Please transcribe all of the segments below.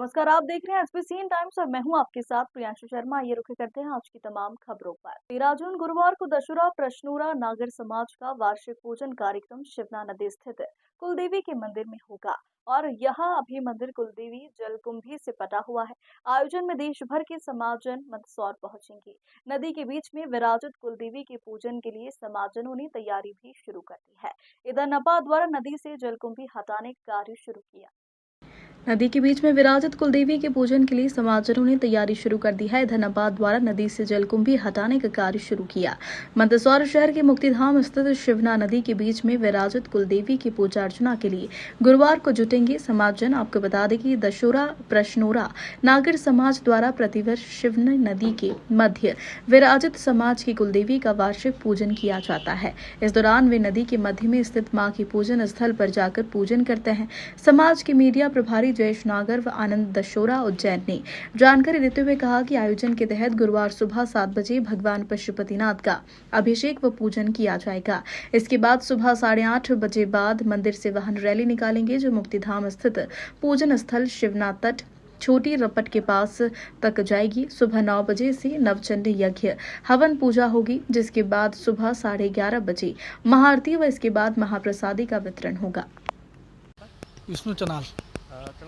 नमस्कार, आप देख रहे हैं एसबीसी टाइम्स और मैं हूं आपके साथ प्रियांशु शर्मा। ये रुख करते हैं आज की तमाम खबरों पर। 13 जून गुरुवार को दशहरा प्रश्नूरा नागर समाज का वार्षिक पूजन कार्यक्रम शिवना नदी स्थित कुलदेवी के मंदिर में होगा और यह अभी मंदिर कुलदेवी जलकुंभी से पटा हुआ है। आयोजन में देश भर के समाजजन मंदसौर पहुंचेंगे। नदी के बीच में विराजित कुलदेवी के पूजन के लिए समाजजनों ने तैयारी भी शुरू कर दी है। इधर नपा द्वारा नदी से जलकुंभी हटाने का कार्य शुरू किया। नदी के बीच में विराजित कुलदेवी के पूजन के लिए समाजजनों ने तैयारी शुरू कर दी है। इधर नपा द्वारा नदी से जलकुंभी हटाने का कार्य शुरू किया। मंदसौर शहर के मुक्तिधाम स्थित शिवना नदी के बीच में विराजित कुलदेवी की पूजा अर्चना के लिए गुरुवार को जुटेंगे समाजजन। आपको बता दें कि दशहरा प्रश्नोरा नागर समाज द्वारा प्रतिवर्ष शिवना नदी के मध्य विराजित समाज की कुलदेवी का वार्षिक पूजन किया जाता है। इस दौरान वे नदी के मध्य में स्थित मां की पूजन स्थल पर जाकर पूजन करते हैं। समाज के मीडिया प्रभारी जयेश नागर व आनंद दशोरा उज्जैन ने जानकारी देते हुए कहा कि आयोजन के तहत गुरुवार सुबह 7 बजे भगवान पशुपतिनाथ का अभिषेक व पूजन किया जाएगा। इसके बाद सुबह 8:30 बजे बाद मंदिर से वाहन रैली निकालेंगे जो मुक्तिधाम स्थित पूजन स्थल शिवना तट छोटी रपट के पास तक जाएगी। सुबह 9 बजे से नवचंडी यज्ञ हवन पूजा होगी, जिसके बाद सुबह 11:30 बजे महाआरती व इसके बाद महाप्रसादी का वितरण होगा। विष्णु चनाल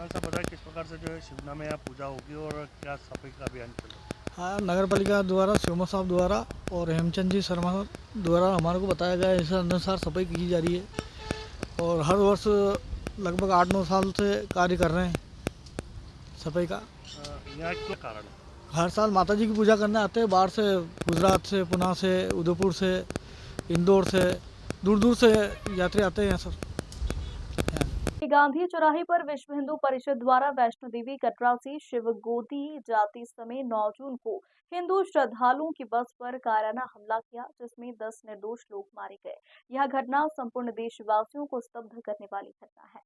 साहब बताएं किस प्रकार से जो है शिवना में यहाँ पूजा होगी और क्या सफाई का अभियान चलेगा। हाँ, नगर पालिका द्वारा शिवमा साहब द्वारा और हेमचंद जी शर्मा द्वारा हमारे को बताया गया है, इस अनुसार सफाई की जा रही है और हर वर्ष लगभग 8-9 साल से कार्य कर रहे हैं सफाई का। यहाँ क्या कारण है? हर साल माता जी की पूजा करने आते हैं बाहर से, गुजरात से, पुणे से, उदयपुर से, इंदौर से, दूर दूर से यात्री आते हैं यहाँ सर। गांधी चौराहे पर विश्व हिंदू परिषद द्वारा वैष्णो देवी कटरा से शिव गोदी जाति समेत 9 जून को हिंदू श्रद्धालुओं की बस पर कायराना हमला किया, जिसमें 10 निर्दोष लोग मारे गए। यह घटना संपूर्ण देशवासियों को स्तब्ध करने वाली घटना है।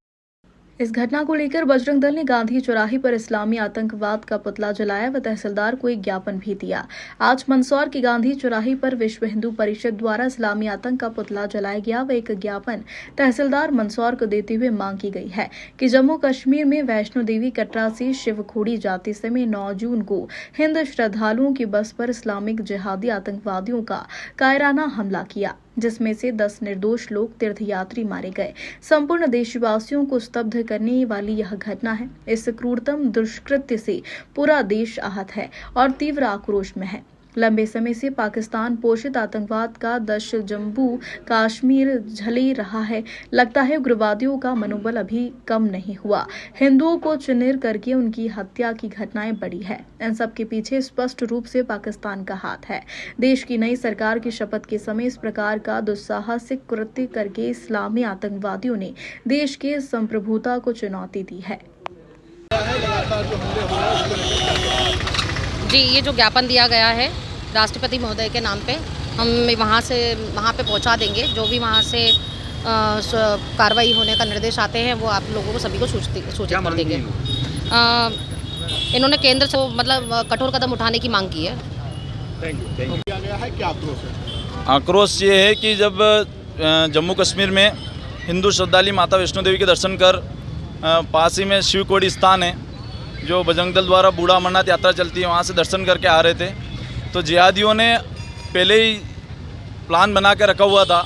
इस घटना को लेकर बजरंग दल ने गांधी चौराहे पर इस्लामी आतंकवाद का पुतला जलाया व तहसीलदार को एक ज्ञापन भी दिया। आज मंदसौर के गांधी चौराहे पर विश्व हिंदू परिषद द्वारा इस्लामी आतंक का पुतला जलाया गया व एक ज्ञापन तहसीलदार मंदसौर को देते हुए मांग की गई है कि जम्मू कश्मीर में वैष्णो देवी कटरा से शिव खोड़ी जाति समेत 9 जून को हिंदू श्रद्धालुओं की बस पर इस्लामिक जिहादी आतंकवादियों का कायराना हमला किया, जिसमें से 10 निर्दोष लोग तीर्थयात्री मारे गए। संपूर्ण देशवासियों को स्तब्ध करने वाली यह घटना है। इस क्रूरतम दुष्कृत्य से पूरा देश आहत है और तीव्र आक्रोश में है। लंबे समय से पाकिस्तान पोषित आतंकवाद का दश जम्मू कश्मीर झले रहा है। लगता है उग्रवादियों का मनोबल अभी कम नहीं हुआ। हिंदुओं को चिन्हित करके उनकी हत्या की घटनाएं बढ़ी है। इन सब के पीछे स्पष्ट रूप से पाकिस्तान का हाथ है। देश की नई सरकार की शपथ के समय इस प्रकार का दुस्साहसिक कृत्य करके इस्लामी आतंकवादियों ने देश के संप्रभुता को चुनौती दी है। जी, ये जो ज्ञापन दिया गया है राष्ट्रपति महोदय के नाम पे, हम वहाँ पे पहुँचा देंगे। जो भी वहाँ से कार्रवाई होने का निर्देश आते हैं वो आप लोगों को सभी को सूचित कर देंगे। इन्होंने केंद्र से मतलब कठोर कदम उठाने की मांग की है। क्या गया है, क्या आक्रोश है? आक्रोश ये है कि जब जम्मू कश्मीर में हिंदू श्रद्धालु माता वैष्णो देवी के दर्शन कर पास ही में शिव खोड़ी स्थान है जो बजरंग दल द्वारा बूढ़ा अमरनाथ यात्रा चलती है, वहाँ से दर्शन करके आ रहे थे तो जिहादियों ने पहले ही प्लान बना के रखा हुआ था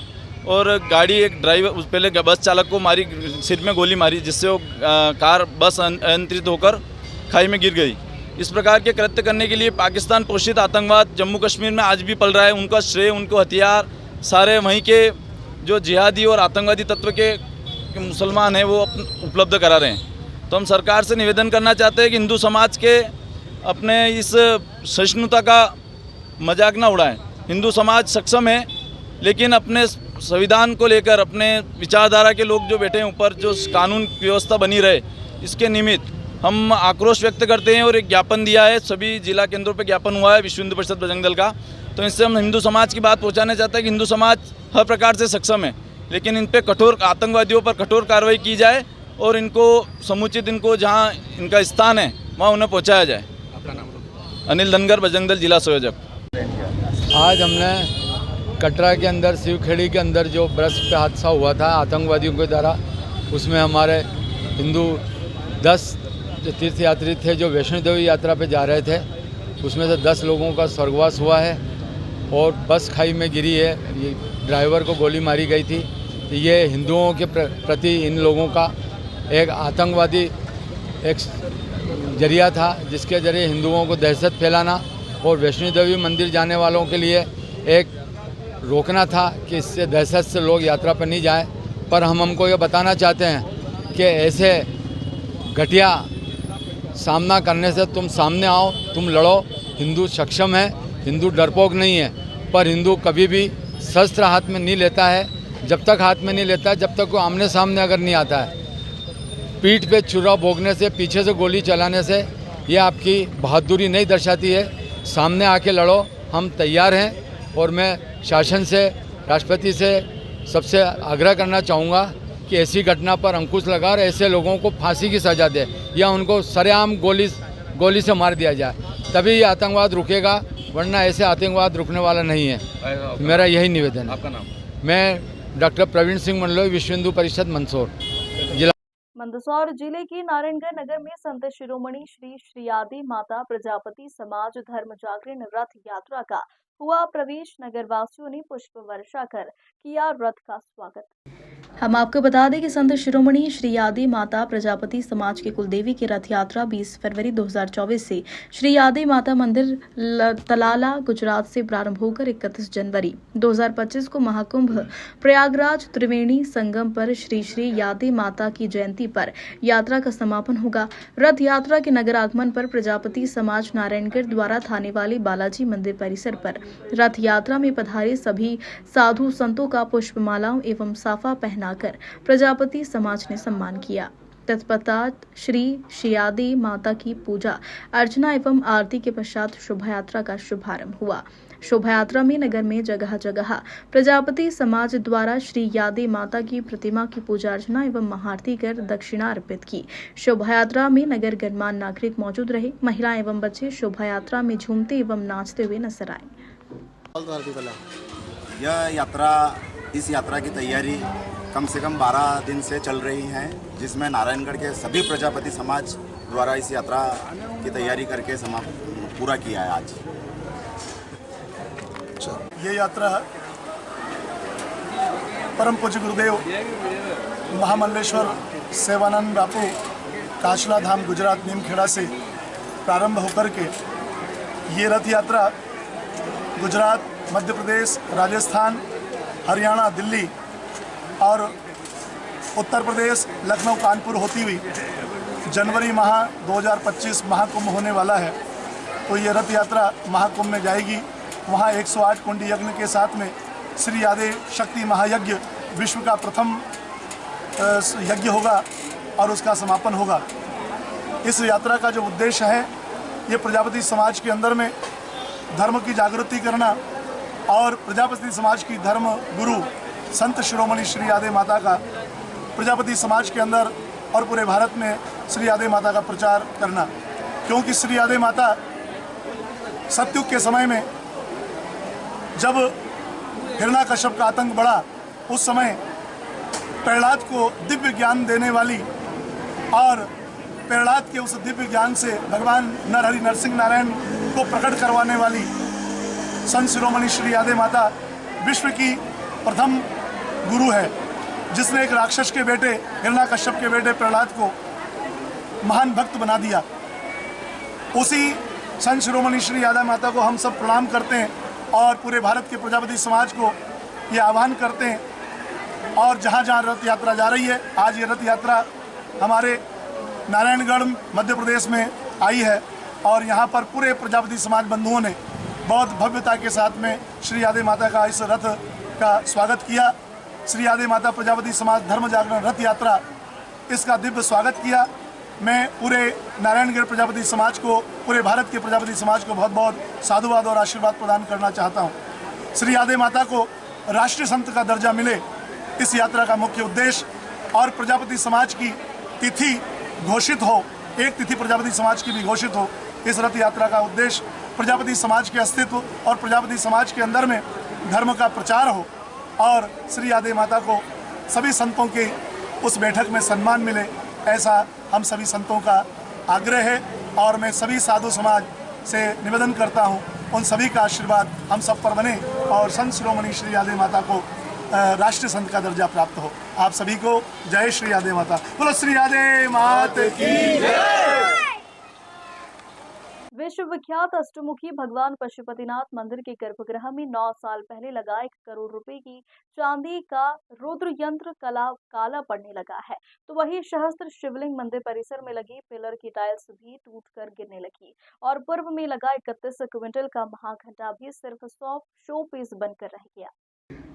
और गाड़ी एक ड्राइवर पहले बस चालक को मारी, सिर में गोली मारी, जिससे वो बस अनियंत्रित होकर खाई में गिर गई। इस प्रकार के कृत्य करने के लिए पाकिस्तान पोषित आतंकवाद जम्मू कश्मीर में आज भी पल रहा है। उनका श्रेय, उनको हथियार सारे वहीं के जो जिहादी और आतंकवादी तत्व के मुसलमान हैं वो उपलब्ध करा रहे हैं। तो हम सरकार से निवेदन करना चाहते हैं कि हिंदू समाज के अपने इस सहिष्णुता का मजाक ना उड़ाएं। हिंदू समाज सक्षम है, लेकिन अपने संविधान को लेकर अपने विचारधारा के लोग जो बैठे हैं ऊपर, जो कानून व्यवस्था बनी रहे, इसके निमित्त हम आक्रोश व्यक्त करते हैं और एक ज्ञापन दिया है। सभी जिला केंद्रों पर ज्ञापन हुआ है विश्व हिंदू परिषद बजरंग दल का। तो इससे हम हिंदू समाज की बात पहुँचाना चाहते हैं कि हिंदू समाज हर प्रकार से सक्षम है, लेकिन इन पर कठोर आतंकवादियों पर कठोर कार्रवाई की जाए और इनको समुचित, इनको जहां इनका स्थान है वहां उन्हें पहुंचाया जाए। आपका नाम? अनिल धनगर, बजरंग दल जिला संयोजक। आज हमने कटरा के अंदर शिवखेड़ी के अंदर जो बस पे हादसा हुआ था आतंकवादियों के द्वारा, उसमें हमारे हिंदू 10 तीर्थयात्री थे जो वैष्णो देवी यात्रा पे जा रहे थे, उसमें से 10 लोगों का स्वर्गवास हुआ है और बस खाई में गिरी है। ये ड्राइवर को गोली मारी गई थी। तो ये हिंदुओं के प्रति इन लोगों का एक आतंकवादी एक जरिया था, जिसके जरिए हिंदुओं को दहशत फैलाना और वैष्णो देवी मंदिर जाने वालों के लिए एक रोकना था कि इससे दहशत से लोग यात्रा पर नहीं जाएं। पर हमको ये बताना चाहते हैं कि ऐसे घटिया सामना करने से तुम सामने आओ, तुम लड़ो। हिंदू सक्षम है, हिंदू डरपोक नहीं है, पर हिंदू कभी भी शस्त्र हाथ में नहीं लेता है। जब तक हाथ में नहीं लेता है, जब तक वो आमने सामने अगर नहीं आता है, पीठ पे छुरा भोगने से, पीछे से गोली चलाने से ये आपकी बहादुरी नहीं दर्शाती है। सामने आके लड़ो, हम तैयार हैं। और मैं शासन से, राष्ट्रपति से सबसे आग्रह करना चाहूँगा कि ऐसी घटना पर अंकुश लगा और ऐसे लोगों को फांसी की सज़ा दे या उनको सरेआम गोली से मार दिया जाए, तभी ये आतंकवाद रुकेगा, वरना ऐसे आतंकवाद रुकने वाला नहीं है। मेरा यही निवेदन है। आपका नाम? मैं डॉक्टर प्रवीण सिंह मंडलोई, विश्व हिंदू परिषद मंदसौर जिला। मंदसौर जिले के नारायणगढ़ नगर में संत शिरोमणि श्री श्रीयादी माता प्रजापति समाज धर्म जागरण रथ यात्रा का हुआ प्रवेश। नगरवासियों ने पुष्प वर्षा कर किया रथ का स्वागत। हम आपको बता दें कि संत शिरोमणि श्री आदि माता प्रजापति समाज के कुलदेवी की रथ यात्रा 20 फरवरी 2024 से श्री आदि माता मंदिर तलाला गुजरात से प्रारंभ होकर 31 जनवरी 2025 को महाकुंभ प्रयागराज त्रिवेणी संगम पर श्री श्री यादी माता की जयंती पर यात्रा का समापन होगा। रथ यात्रा के नगर आगमन पर प्रजापति समाज नारायणगढ़ द्वारा थाने वाली बालाजी मंदिर परिसर पर रथ यात्रा में पधारे सभी साधु संतों का पुष्पमालाओं एवं साफा पहनाकर प्रजापति समाज ने सम्मान किया। तत्पश्चात श्री श्रीयादी माता की पूजा अर्चना एवं आरती के पश्चात शोभा यात्रा का शुभारंभ हुआ। शोभा यात्रा में नगर में जगह जगह प्रजापति समाज द्वारा श्री यादी माता की प्रतिमा की पूजा अर्चना एवं महाआरती कर दक्षिणा अर्पित की। शोभा यात्रा में नगर गणमान्य नागरिक मौजूद रहे। महिला एवं बच्चे शोभा यात्रा में झूमते एवं नाचते हुए नजर आए। इस यात्रा की तैयारी कम से कम 12 दिन से चल रही है, जिसमें नारायणगढ़ के सभी प्रजापति समाज द्वारा इस यात्रा की तैयारी करके पूरा किया है आज। ये यात्रा परम पूज्य गुरुदेव महामंडलेश्वर सेवानंद बापू काशला धाम गुजरात नीमखेड़ा से प्रारंभ होकर के ये रथ यात्रा गुजरात, मध्य प्रदेश, राजस्थान, हरियाणा, दिल्ली और उत्तर प्रदेश, लखनऊ, कानपुर होती हुई जनवरी माह 2025 महाकुंभ होने वाला है। तो ये रथ यात्रा महाकुंभ में जाएगी। वहाँ 108 कुंडी यज्ञ के साथ में श्री यादे शक्ति महायज्ञ विश्व का प्रथम यज्ञ होगा और उसका समापन होगा। इस यात्रा का जो उद्देश्य है, ये प्रजापति समाज के अंदर में धर्म की जागृति करना और प्रजापति समाज की धर्म गुरु संत शिरोमणि श्री यादे माता का प्रजापति समाज के अंदर और पूरे भारत में श्री यादे माता का प्रचार करना। क्योंकि श्री यादे माता सतयुग के समय में जब हिरण्याकश्यप का आतंक बढ़ा, उस समय प्रहलाद को दिव्य ज्ञान देने वाली और प्रहलाद के उस दिव्य ज्ञान से भगवान नरहरि नरसिंह नारायण को प्रकट करवाने वाली संत शिरोमणि श्री यादे माता विश्व की प्रथम गुरु है, जिसने एक राक्षस के बेटे हिरण्याकश्यप के बेटे प्रहलाद को महान भक्त बना दिया। उसी संत शिरोमणि श्री यादे माता को हम सब प्रणाम करते हैं और पूरे भारत के प्रजापति समाज को ये आह्वान करते हैं। और जहाँ जहाँ रथ यात्रा जा रही है, आज ये रथ यात्रा हमारे नारायणगढ़ मध्य प्रदेश में आई है और यहाँ पर पूरे प्रजापति समाज बंधुओं ने बहुत भव्यता के साथ में श्री यादे माता का इस रथ का स्वागत किया। श्री यादे माता प्रजापति समाज धर्म जागरण रथ यात्रा, इसका दिव्य स्वागत किया। मैं पूरे नारायणगढ़ प्रजापति समाज को, पूरे भारत के प्रजापति समाज को बहुत बहुत साधुवाद और आशीर्वाद प्रदान करना चाहता हूँ। श्री यादे माता को राष्ट्रीय संत का दर्जा मिले, इस यात्रा का मुख्य उद्देश्य, और प्रजापति समाज की तिथि घोषित हो, एक तिथि प्रजापति समाज की भी घोषित हो। इस रथ यात्रा का उद्देश्य प्रजापति समाज के अस्तित्व और प्रजापति समाज के अंदर में धर्म का प्रचार हो और श्री यादे माता को सभी संतों के उस बैठक में सम्मान मिले, ऐसा हम सभी संतों का आग्रह है और मैं सभी साधु समाज से निवेदन करता हूँ उन सभी का आशीर्वाद हम सब पर बने और संत शिरोमणि श्री यादव माता को राष्ट्रीय संत का दर्जा प्राप्त हो। आप सभी को जय श्री यादव माता। बोलो श्री यादव माता की जय। विश्व विख्यात अष्टमुखी भगवान पशुपतिनाथ मंदिर के गर्भगृह में 9 साल पहले लगा 1 करोड़ रुपए की चांदी का रुद्र यंत्र काला पड़ने लगा है, तो वही सहस्त्र शिवलिंग मंदिर परिसर में लगी पिलर की टाइल्स भी टूटकर गिरने लगी और पूर्व में लगा 31 क्विंटल का महाघंटा भी सिर्फ 100 शो पीस बनकर रह गया।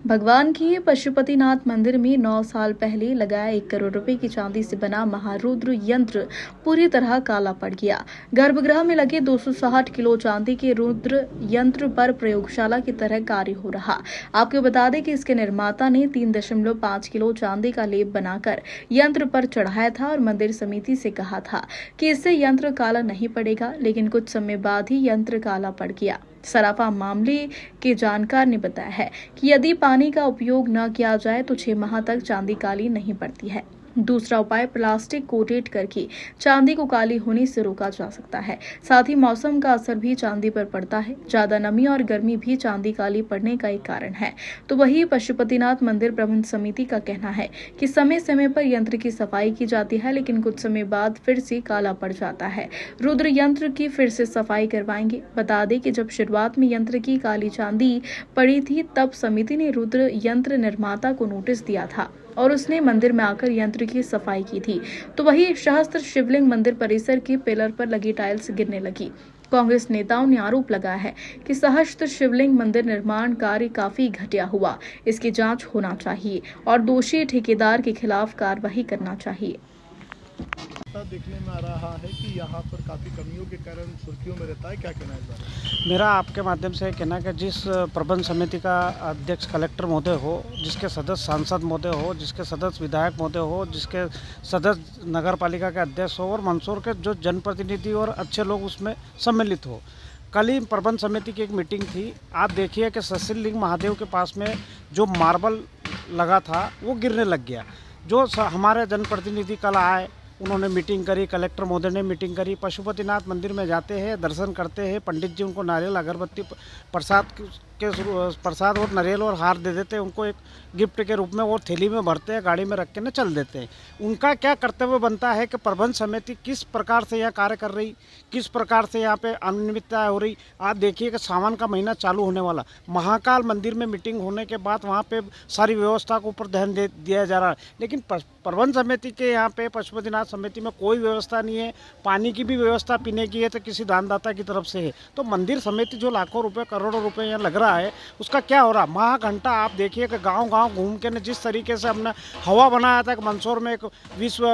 भगवान की पशुपतिनाथ मंदिर में 9 साल पहले लगाया 1 करोड़ रुपए की चांदी से बना महारुद्र यंत्र पूरी तरह काला पड़ गया। गर्भगृह में लगे 260 किलो चांदी के रुद्र यंत्र पर प्रयोगशाला की तरह कार्य हो रहा। आपको बता दें कि इसके निर्माता ने 3.5 किलो चांदी का लेप बनाकर यंत्र पर चढ़ाया था और मंदिर समिति से कहा था कि इससे यंत्र काला नहीं पड़ेगा, लेकिन कुछ समय बाद ही यंत्र काला पड़ गया। सराफा मामले के जानकार ने बताया है कि यदि पानी का उपयोग न किया जाए तो 6 माह तक चांदी काली नहीं पड़ती है। दूसरा उपाय प्लास्टिक कोटेड करके चांदी को काली होने से रोका जा सकता है। साथ ही मौसम का असर भी चांदी पर पड़ता है। ज्यादा नमी और गर्मी भी चांदी काली पड़ने का एक कारण है। तो वही पशुपतिनाथ मंदिर प्रबंध समिति का कहना है कि समय समय पर यंत्र की सफाई की जाती है, लेकिन कुछ समय बाद फिर से काला पड़ जाता है। रुद्र यंत्र की फिर से सफाई करवाएंगे। बता दें कि जब शुरुआत में यंत्र की काली चांदी पड़ी थी, तब समिति ने रुद्र यंत्र निर्माता को नोटिस दिया था और उसने मंदिर में आकर यंत्र की सफाई की थी। तो वही सहस्त्र शिवलिंग मंदिर परिसर के पिलर पर लगी टाइल्स गिरने लगी। कांग्रेस नेताओं ने आरोप लगाया है कि सहस्त्र शिवलिंग मंदिर निर्माण कार्य काफी घटिया हुआ। इसकी जांच होना चाहिए और दोषी ठेकेदार के खिलाफ कार्रवाई करना चाहिए। देखने में आ रहा है कि यहाँ पर काफ़ी कमियों के कारण सुर्खियों में रहता है, क्या कहना है इस बारे में? मेरा आपके माध्यम से कहना है कि जिस प्रबंध समिति का अध्यक्ष कलेक्टर महोदय हो, जिसके सदस्य सांसद महोदय हो, जिसके सदस्य विधायक महोदय हो, जिसके सदस्य नगर पालिका के अध्यक्ष हो और मंदसौर के जो जनप्रतिनिधि और अच्छे लोग उसमें सम्मिलित हो। कल ही प्रबंध समिति की एक मीटिंग थी। आप देखिए कि सस्यलिंग महादेव के पास में जो मार्बल लगा था वो गिरने लग गया। जो हमारे जनप्रतिनिधि कल आए, उन्होंने मीटिंग करी, कलेक्टर महोदय ने मीटिंग करी। पशुपतिनाथ मंदिर में जाते हैं, दर्शन करते हैं, पंडित जी उनको नारियल अगरबत्ती प्रसाद और नारियल और हार दे देते हैं उनको एक गिफ्ट के रूप में, वो थैली में भरते हैं, गाड़ी में रख के न चल देते हैं। उनका क्या कर्तव्य बनता है कि प्रबंध समिति किस प्रकार से यहाँ कार्य कर रही, किस प्रकार से यहाँ पे अनियमितता हो रही। आप देखिए कि सावन का महीना चालू होने वाला, महाकाल मंदिर में मीटिंग होने के बाद वहाँ पे सारी व्यवस्था को ऊपर ध्यान दिया जा रहा है, लेकिन प्रबंध समिति के यहाँ पे पशुपतिनाथ समिति में कोई व्यवस्था नहीं है। पानी की भी व्यवस्था पीने की है तो किसी दानदाता की तरफ से है। तो मंदिर समिति जो लाखों रुपए करोड़ों रुपए यहाँ लग रहा है, उसका क्या हो रहा। महाघंटा आप देखिए कि गांव गांव घूम के ने जिस तरीके से हमने हवा बनाया था कि मंदसौर में एक विश्व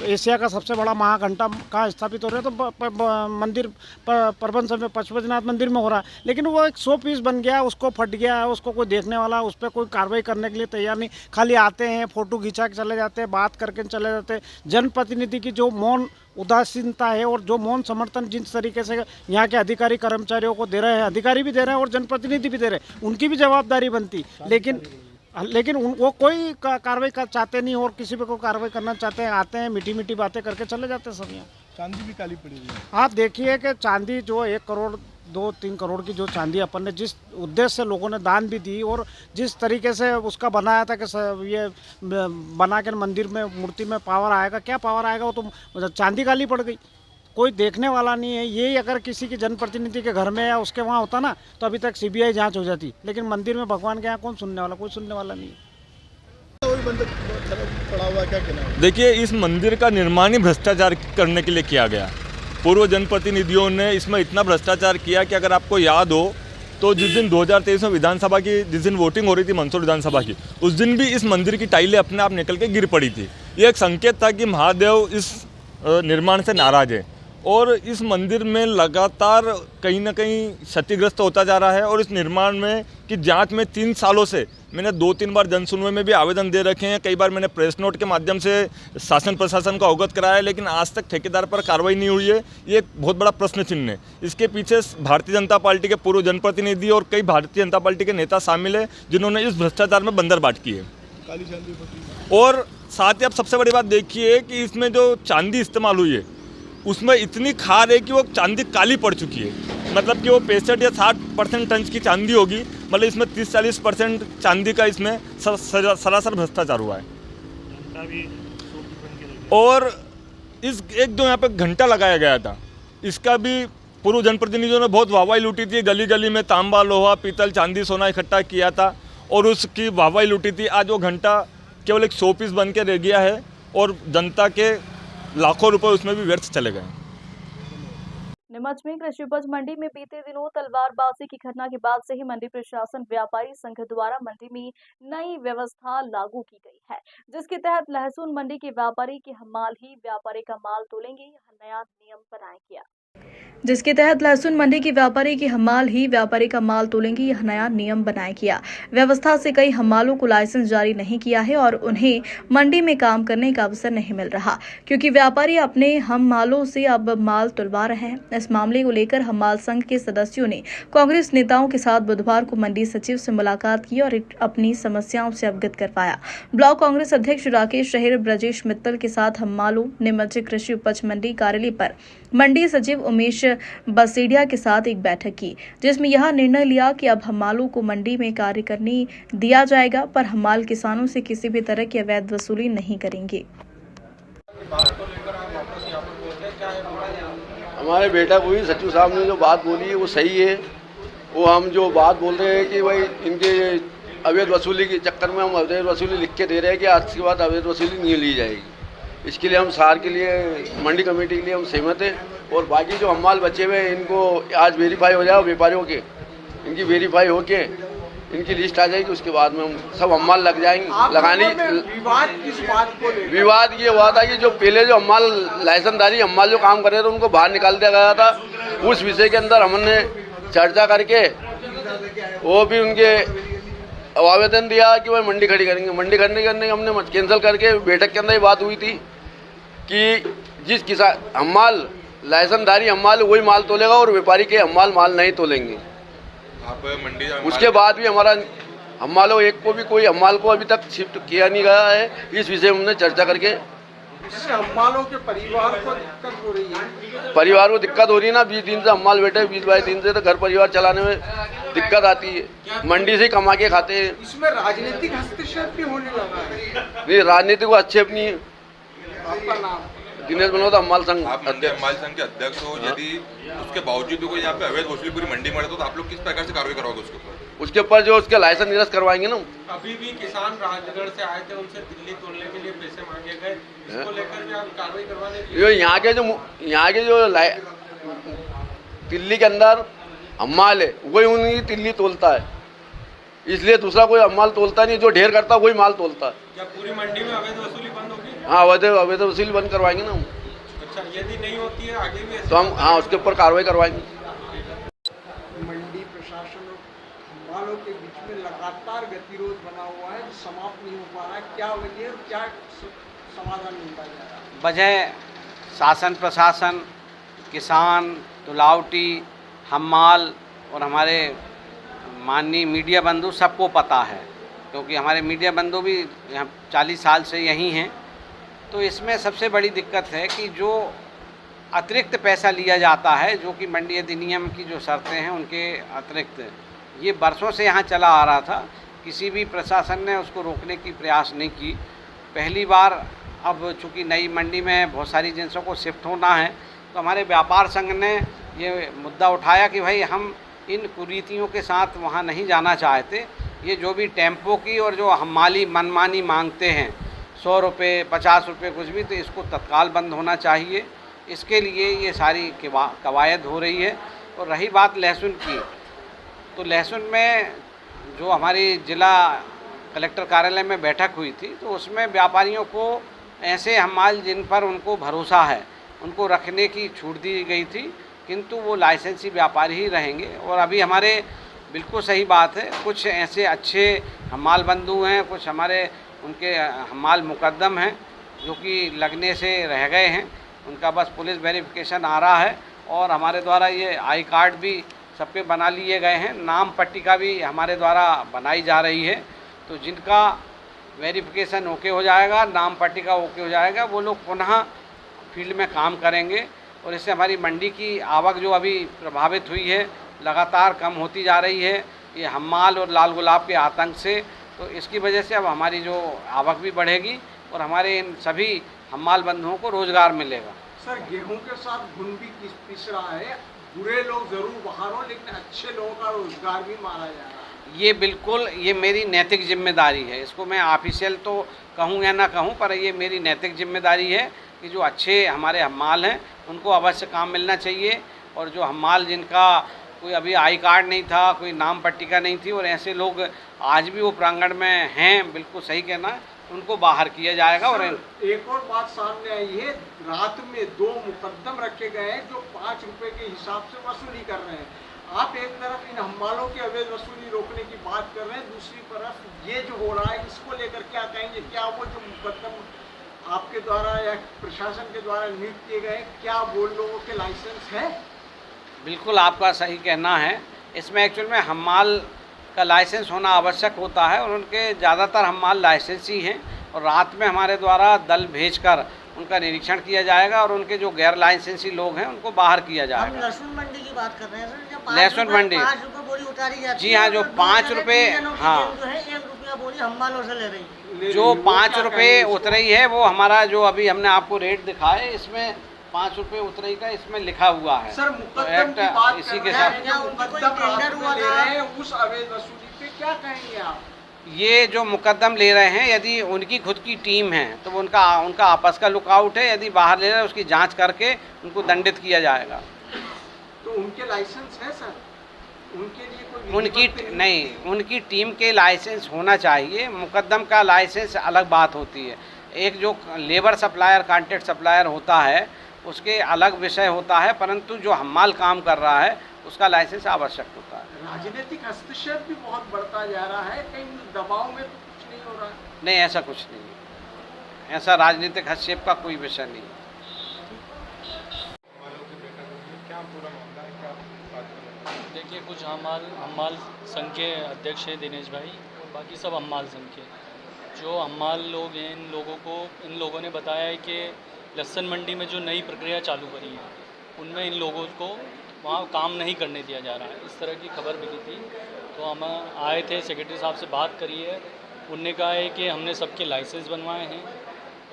एशिया का सबसे बड़ा महाघंटा कहाँ स्थापित हो रहा है, तो मंदिर प्रबंध समिति पशुपतिनाथ मंदिर में हो रहा है, लेकिन वो एक 100 पीस बन गया, उसको फट गया, उसको कोई देखने वाला उस पर कोई कार्रवाई करने के लिए तैयार नहीं। खाली आते हैं, फोटो खिंचा के चले जाते हैं, बात करके चले जाते हैं। जनप्रतिनिधि की जो मौन उदासीनता है और जो मौन समर्थन जिस तरीके से यहाँ के अधिकारी कर्मचारियों को दे रहे हैं, अधिकारी भी दे रहे हैं और जनप्रतिनिधि भी दे रहे हैं, उनकी भी जवाबदारी बनती। लेकिन वो कोई कार्रवाई चाहते नहीं और किसी पे कोई कार्रवाई करना चाहते हैं, आते हैं, मीठी मीठी बातें करके चले जाते हैं सब। यहाँ चांदी भी काली पड़ी हुई है। आप देखिए कि चांदी जो 1 करोड़ 2-3 करोड़ की जो चांदी अपन ने जिस उद्देश्य से लोगों ने दान भी दी और जिस तरीके से उसका बनाया था कि ये बना के मंदिर में मूर्ति में पावर आएगा, क्या पावर आएगा, वो तो चांदी काली पड़ गई। कोई देखने वाला नहीं है। ये अगर किसी के जनप्रतिनिधि के घर में या उसके वहाँ होता ना तो अभी तक CBI जांच हो जाती, लेकिन मंदिर में भगवान के यहाँ कौन सुनने वाला, कोई सुनने वाला नहीं है। देखिए, इस मंदिर का निर्माण ही भ्रष्टाचार करने के लिए किया गया। पूर्व जनप्रतिनिधियों ने इसमें इतना भ्रष्टाचार किया कि अगर आपको याद हो तो जिस दिन 2023 में विधानसभा की जिस दिन वोटिंग हो रही थी मंदसौर विधानसभा की, उस दिन भी इस मंदिर की टाइलें अपने आप निकल के गिर पड़ी थी। ये एक संकेत था कि महादेव इस निर्माण से नाराज है और इस मंदिर में लगातार कहीं ना कहीं क्षतिग्रस्त होता जा रहा है। और इस निर्माण में की जांच में 3 सालों से मैंने 2-3 बार जनसुनवाई में भी आवेदन दे रखे हैं, कई बार मैंने प्रेस नोट के माध्यम से शासन प्रशासन को अवगत कराया है, लेकिन आज तक ठेकेदार पर कार्रवाई नहीं हुई है। ये एक बहुत बड़ा प्रश्न चिन्ह है। इसके पीछे भारतीय जनता पार्टी के पूर्व जनप्रतिनिधि और कई भारतीय जनता पार्टी के नेता शामिल है, जिन्होंने इस भ्रष्टाचार में बंदरबाट की है। काली चांदी और साथ ही आप सबसे बड़ी बात देखिए कि इसमें जो चांदी इस्तेमाल हुई है, उसमें इतनी खार है कि वो चांदी काली पड़ चुकी है। मतलब कि वो 65 या 60% टन की चांदी होगी, मतलब इसमें 30-40% चांदी का इसमें सरासर भ्रष्टाचार हुआ है। और इस एक दो यहाँ पे घंटा लगाया गया था, इसका भी पूर्व जनप्रतिनिधियों ने बहुत वाहवाही लूटी थी। गली गली में तांबा, लोहा, पीतल, चांदी, सोना इकट्ठा किया था और उसकी वाहवाही लूटी थी। आज वो घंटा केवल एक 100 पीस बन के रह गया है और जनता के लाखों रुपए उसमें भी व्यर्थ चले गए। नीमच में कृषि उपज मंडी में बीते दिनों तलवारबाजी की घटना के बाद से ही मंडी प्रशासन व्यापारी संघ द्वारा मंडी में नई व्यवस्था लागू की गई है, जिसके तहत लहसुन मंडी के व्यापारी के हमाल ही व्यापारी का माल तोलेंगे। यह नया नियम बनाया गया, जिसके तहत लहसुन मंडी के व्यापारी के हमाल ही व्यापारी का माल तोलेंगे। यह नया नियम बनाया गया। व्यवस्था से कई हमालों को लाइसेंस जारी नहीं किया है और उन्हें मंडी में काम करने का अवसर नहीं मिल रहा, क्योंकि व्यापारी अपने हमालों से अब माल तुलवा रहे हैं। इस मामले को लेकर हमाल संघ के सदस्यों ने कांग्रेस नेताओं के साथ बुधवार को मंडी सचिव से मुलाकात की और अपनी समस्याओं से अवगत करवाया। ब्लॉक कांग्रेस अध्यक्ष राकेश शहर ब्रजेश मित्तल के साथ हमालों नीमच कृषि उपज मंडी कार्यालय पर मंडी सचिव उमेश बसेडिया के साथ एक बैठक की, जिसमें यह निर्णय लिया कि अब हमालों को मंडी में कार्य करने दिया जाएगा, पर हमाल किसानों से किसी भी तरह की अवैध वसूली नहीं करेंगे। हमारे बेटा को ही सचिव साहब ने जो बात बोली है वो सही है। वो हम जो बात बोल रहे हैं कि भाई इनके अवैध वसूली के चक्कर में हम अवैध वसूली लिख के दे रहे हैं कि आज के बाद अवैध वसूली नहीं ली जाएगी। इसके लिए हम सार के लिए मंडी कमेटी के लिए हम सहमत हैं। और बाकी जो हमाल बचे हुए हैं इनको आज वेरीफाई हो जाए, व्यापारियों के इनकी वेरीफाई होके इनकी लिस्ट आ जाएगी, उसके बाद में हम सब हमाल लग जाएंगे लगाने। विवाद किस बात को लेकर? विवाद ये हुआ था कि जो पहले जो हमाल लाइसेंसधारी हमाल जो काम कर रहे थे उनको बाहर निकाल दिया गया था। उस विषय के अंदर हमने चर्चा करके वो भी उनके आवेदन दिया कि भाई मंडी खड़ी करेंगे। मंडी खड़ी करने के हमने कैंसिल करके बैठक के अंदर ही बात हुई थी कि जिस किसान हमाल लाइसेंसधारी हमाल वही माल तोलेगा और व्यापारी के हमाल माल नहीं तोलेंगे। आप मंडी उसके बाद भी हमारा हमालों एक को भी कोई हमाल को अभी तक शिफ्ट किया नहीं गया है। इस विषय में हमने चर्चा करके इससे हमालों के परिवार को दिक्कत हो रही है। परिवार को दिक्कत हो रही है ना। 20 दिन से हमाल बैठे, 20-22 दिन से तो घर परिवार चलाने में दिक्कत आती है। मंडी से कमा के खाते हैं। इसमें राजनीतिक हस्तक्षेप भी होने लगा है। नहीं, राजनीतिक को हस्तक्षेप नहीं है। आपका नाम? दिनेश मनोहर, हमाल संघ अध्यक्ष। हमाल संघ के अध्यक्ष हो, यदि उसके बावजूद भी कोई यहाँ पे अवैध वसूली पूरी मंडी में रहता तो आप लोग किस प्रकार से कार्रवाई करवाओगे उसके ऊपर? उसके ऊपर जो उसके लाइसेंस निरस्त करवाएंगे ना। अभी भी किसान राजगढ़ से आए थे, उनसे दिल्ली तोड़ने के लिए पैसे मांगे गए, इसको लेकर भी आप कार्रवाई करवाने के लिए? यहाँ के जो दिल्ली के अंदर हमाल है वही उनकी दिल्ली तोलता है, इसलिए दूसरा कोई माल तोलता नहीं। जो ढेर करता वही माल तोलता है। क्या पूरी मंडी में अवैध वसूली बंद होगी? हाँ, अवैध वसूली बंद करवाएंगे ना हम। अच्छा, यदि नहीं होती है आगे भी तो हम हाँ उसके ऊपर कार्रवाई करवाएंगे। मंडी प्रशासन और हमालों के बीच में लगातार गतिरोध बना हुआ है, समाप्त नहीं हो पा रहा है। क्या वजह और क्या समाधान मिलता जा रहा है? वजह शासन प्रशासन, किसान, तुलावटी, हमाल और हमारे माननीय मीडिया बंधु सबको पता है, क्योंकि हमारे मीडिया बंधु भी यहाँ 40 साल से यहीं हैं। तो इसमें सबसे बड़ी दिक्कत है कि जो अतिरिक्त पैसा लिया जाता है, जो कि मंडी अधिनियम की जो शर्तें हैं उनके अतिरिक्त, ये बरसों से यहाँ चला आ रहा था। किसी भी प्रशासन ने उसको रोकने की प्रयास नहीं की। पहली बार अब चूँकि नई मंडी में बहुत सारी जिनसों को शिफ्ट होना है, तो हमारे व्यापार संघ ने ये मुद्दा उठाया कि भाई हम इन कुरीतियों के साथ वहाँ नहीं जाना चाहते। ये जो भी टेम्पो की और जो हमाली मनमानी मांगते हैं 100 रुपये, 50 रुपये, कुछ भी, तो इसको तत्काल बंद होना चाहिए। इसके लिए ये सारी कवायद हो रही है। और रही बात लहसुन की, तो लहसुन में जो हमारी जिला कलेक्टर कार्यालय में बैठक हुई थी, तो उसमें व्यापारियों को ऐसे हमाल जिन पर उनको भरोसा है उनको रखने की छूट दी गई थी, किंतु वो लाइसेंसी व्यापारी ही रहेंगे। और अभी हमारे बिल्कुल सही बात है, कुछ ऐसे अच्छे हमाल बंधु हैं, कुछ हमारे उनके हमाल मुकद्दम हैं जो कि लगने से रह गए हैं। उनका बस पुलिस वेरिफिकेशन आ रहा है और हमारे द्वारा ये आई कार्ड भी सबके बना लिए गए हैं। नाम पट्टिका भी हमारे द्वारा बनाई जा रही है। तो जिनका वेरिफिकेशन ओके हो जाएगा, नाम पट्टिका ओके हो जाएगा, वो लोग पुनः फील्ड में काम करेंगे। और इससे हमारी मंडी की आवक जो अभी प्रभावित हुई है लगातार कम होती जा रही है, ये हम्माल और लाल गुलाब के आतंक से। तो इसकी वजह से अब हमारी जो आवक भी बढ़ेगी और हमारे इन सभी हम्माल बंधुओं को रोजगार मिलेगा। सर, गेहूं के साथ घुन भी पिस रहा है, बुरे लोग जरूर बाहर हो लेकिन अच्छे लोगों का रोजगार भी मारा जा रहा है। ये बिल्कुल ये मेरी नैतिक जिम्मेदारी है, इसको मैं ऑफिशियल तो कहूँ या ना कहूँ, पर ये मेरी नैतिक जिम्मेदारी है कि जो अच्छे हमारे हम्माल हैं उनको अवश्य काम मिलना चाहिए, और जो हम्माल जिनका कोई अभी आई कार्ड नहीं था, कोई नाम पट्टिका नहीं थी, और ऐसे लोग आज भी वो प्रांगण में हैं, बिल्कुल सही कहना है, उनको बाहर किया जाएगा। और एक और बात सामने आई है, रात में 2 मुकद्दम रखे गए हैं जो 5 रुपए के हिसाब से वसूली कर रहे हैं। आप एक तरफ इन हम्मालों की अवैध वसूली रोकने की बात कर रहे हैं, दूसरी तरफ ये जो हो रहा है इसको लेकर क्या कहेंगे? क्या वो जो मुकद्दम आपके द्वारा या प्रशासन के द्वारा नियुक्त किए गए, क्या वो लोगों के लाइसेंस है? बिल्कुल आपका सही कहना है, इसमें एक्चुअल में हम्माल का लाइसेंस होना आवश्यक होता है, और उनके ज़्यादातर हम्माल लाइसेंस ही हैं, और रात में हमारे द्वारा दल भेजकर उनका निरीक्षण किया जाएगा, और उनके जो गैर लाइसेंसी लोग हैं उनको बाहर किया जाएगा। हम लहसुन मंडी की बात कर रहे हैं सर, लहसुन मंडी 5 रुपये बोरी उतारी जाती है। जी हाँ, जो 5 रुपये, हाँ, जो है 1 रुपया बोरी हम्मालों से ले रही है। जो 5 रुपये उतरी है वो हमारा जो अभी हमने आपको रेट दिखाए, इसमें 5 रुपये उतरी का इसमें लिखा हुआ है। सर, मुकद्दम की बात इसी कर के रहे साथ हैं, मुकद्दम रात में ले रहे हैं, उस अवैध वसूली पे क्या कहेंगे आप? ये जो मुकद्दम ले रहे हैं, यदि उनकी खुद की टीम है तो उनका आपस का लुकआउट है, यदि बाहर ले रहे हैं उसकी जांच करके उनको दंडित किया जाएगा। तो उनके लाइसेंस है सर? उनके लिए कोई उनकी टीम के लाइसेंस होना चाहिए। मुकद्दम का लाइसेंस अलग बात होती है, एक जो लेबर सप्लायर कॉन्ट्रैक्ट सप्लायर होता है उसके अलग विषय होता है, परंतु जो हम्माल काम कर रहा है उसका लाइसेंस आवश्यक होता है। राजनीतिक हस्तक्षेप भी बहुत बढ़ता जा रहा है, कहीं दबाव में तो कुछ नहीं हो रहा है? नहीं, ऐसा कुछ नहीं है, ऐसा राजनीतिक हस्तक्षेप का कोई विषय नहीं है। देखिए, कुछ हम्माल संघ के अध्यक्ष हैं दिनेश भाई, और बाकी सब हम्माल संघ के जो हम्माल लोग हैं, इन लोगों ने बताया है कि लहसुन मंडी में जो नई प्रक्रिया चालू करी है उनमें इन लोगों को वहाँ काम नहीं करने दिया जा रहा है, इस तरह की खबर मिली थी। तो हम आए थे, सेक्रेटरी साहब से बात करी है, उनने कहा है कि हमने सबके लाइसेंस बनवाए हैं,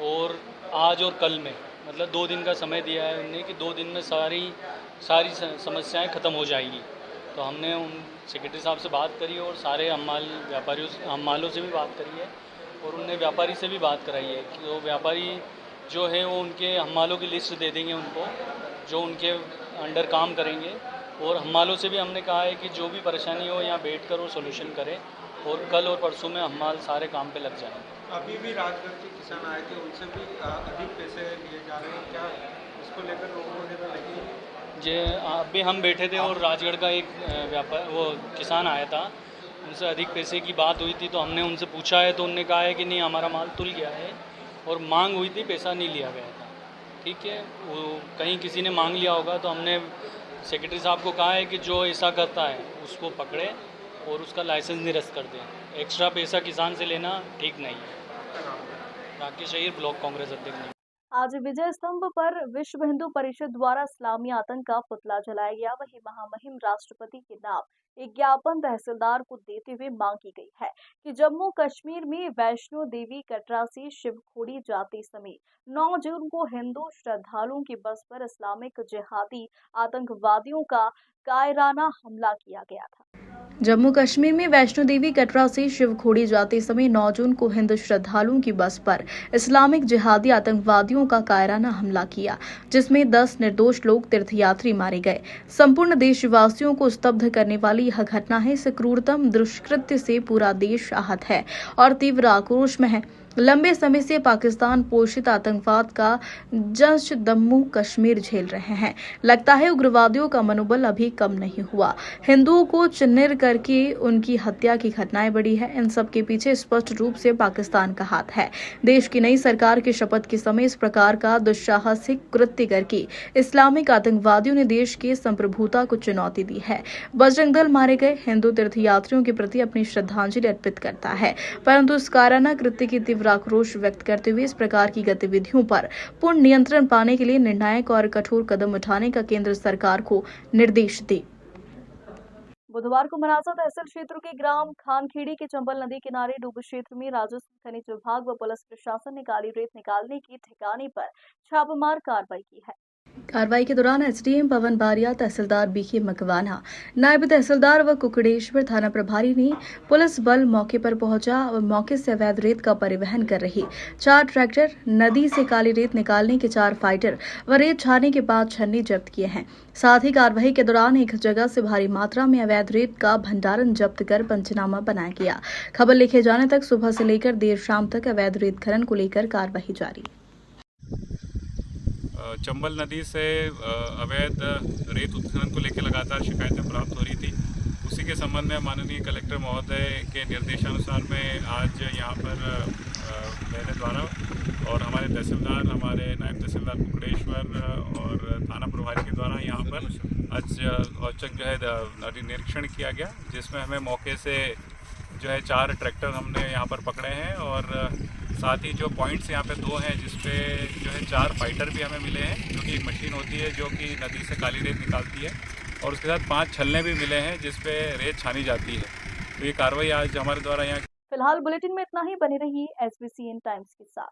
और आज और कल में मतलब 2 दिन का समय दिया है उनने कि 2 दिन में सारी समस्याएं ख़त्म हो जाएगी। तो हमने उन सेक्रेटरी साहब से बात करी और सारे हम्मालों से भी बात करी है, और उनने व्यापारी से भी बात कराई है कि वो व्यापारी जो है वो उनके हम्मालों की लिस्ट दे देंगे उनको, जो उनके अंडर काम करेंगे। और हम्मालों से भी हमने कहा है कि जो भी परेशानी हो यहाँ बैठकर वो सोल्यूशन करें, और कल और परसों में हम्माल सारे काम पे लग जाएंगे। अभी भी राजगढ़ के किसान आए थे, उनसे भी अधिक पैसे लिए जा रहे हैं, क्या इसको लेकर लोगों वगैरह लगी? जे अभी हम बैठे थे और राजगढ़ का एक किसान आया था, उनसे अधिक पैसे की बात हुई थी, तो हमने उनसे पूछा है तो उनने कहा है कि नहीं, हमारा माल तुल गया है, और मांग हुई थी, पैसा नहीं लिया गया था। ठीक है, वो कहीं किसी ने मांग लिया होगा, तो हमने सेक्रेटरी साहब को कहा है कि जो ऐसा करता है उसको पकड़े और उसका लाइसेंस निरस्त कर दें। एक्स्ट्रा पैसा किसान से लेना ठीक नहीं है। राकेश अय्यर, ब्लॉक कांग्रेस अध्यक्ष। आज विजय स्तंभ पर विश्व हिंदू परिषद द्वारा इस्लामी आतंक का पुतला जलाया गया। वहीं महामहिम राष्ट्रपति के नाम एक ज्ञापन तहसीलदार को देते हुए मांग की गई है कि जम्मू कश्मीर में वैष्णो देवी कटरा से शिवखोड़ी जाती समेत 9 जून को हिंदू श्रद्धालुओं की बस पर इस्लामिक जिहादी आतंकवादियों का कायराना हमला किया गया था। जम्मू कश्मीर में वैष्णो देवी कटरा से शिवखोड़ी जाते समय 9 जून को हिंदू श्रद्धालुओं की बस पर इस्लामिक जिहादी आतंकवादियों का कायराना हमला किया, जिसमें 10 निर्दोष लोग तीर्थयात्री मारे गए। संपूर्ण देशवासियों को स्तब्ध करने वाली यह घटना है। इस क्रूरतम दुष्कृत्य से पूरा देश आहत है और तीव्र आक्रोश में है। लंबे समय से पाकिस्तान पोषित आतंकवाद का जश्न जम्मू कश्मीर झेल रहे हैं। लगता है उग्रवादियों का मनोबल अभी कम नहीं हुआ। हिंदुओं को चिन्हित करके उनकी हत्या की घटनाएं बढ़ी है। इन सब के पीछे स्पष्ट रूप से पाकिस्तान का हाथ है। देश की नई सरकार के शपथ के समय इस प्रकार का दुस्साहसिक कृत्य करके इस्लामिक आतंकवादियों ने देश की संप्रभुता को चुनौती दी है। बजरंग दल मारे गए हिंदू तीर्थयात्रियों के प्रति अपनी श्रद्धांजलि अर्पित करता है, परंतु इस कायराना कृत्य की तीव्र आक्रोश व्यक्त करते हुए इस प्रकार की गतिविधियों पर पूर्ण नियंत्रण पाने के लिए निर्णायक और कठोर कदम उठाने का केंद्र सरकार को निर्देश दे। बुधवार को मनासा तहसील क्षेत्र के ग्राम खानखेड़ी के चंबल नदी किनारे डूब क्षेत्र में राजस्व खनिज विभाग व पुलिस प्रशासन ने काली रेत निकालने के ठिकाने पर छापेमार कार्रवाई की है। कार्रवाई के दौरान एसडीएम पवन बारिया, तहसीलदार बीके मकवाना, नायब तहसीलदार व कुकड़ेश्वर थाना प्रभारी ने पुलिस बल मौके पर पहुंचा और मौके से अवैध रेत का परिवहन कर रही 4 ट्रैक्टर, नदी से काली रेत निकालने के 4 फाइटर व रेत छाने के 5 छन्नी जब्त किए हैं। साथ ही कार्रवाई के दौरान एक जगह से भारी मात्रा में अवैध रेत का भंडारण जब्त कर पंचनामा बनाया गया। खबर लिखे जाने तक सुबह से लेकर देर शाम तक अवैध रेत खनन को लेकर कार्रवाई जारी। चंबल नदी से अवैध रेत उत्खनन को लेकर लगातार शिकायतें प्राप्त हो रही थी। उसी के संबंध में माननीय कलेक्टर महोदय के निर्देशानुसार में आज यहाँ पर मेरे द्वारा और हमारे तहसीलदार, हमारे नायब तहसीलदार कुकड़ेश्वर और थाना प्रभारी के द्वारा यहाँ पर आज औचक जो है निरीक्षण किया गया, जिसमें हमें मौके से जो है 4 ट्रैक्टर हमने यहाँ पर पकड़े हैं और साथ ही जो पॉइंट्स यहाँ पे 2 हैं जिसपे जो है 4 फाइटर भी हमें मिले हैं, जो कि एक मशीन होती है जो कि नदी से काली रेत निकालती है, और उसके साथ 5 छलने भी मिले हैं जिसपे रेत छानी जाती है। तो ये कार्रवाई आज हमारे द्वारा यहाँ। फिलहाल बुलेटिन में इतना ही। बने रहिए SBCN टाइम्स के साथ।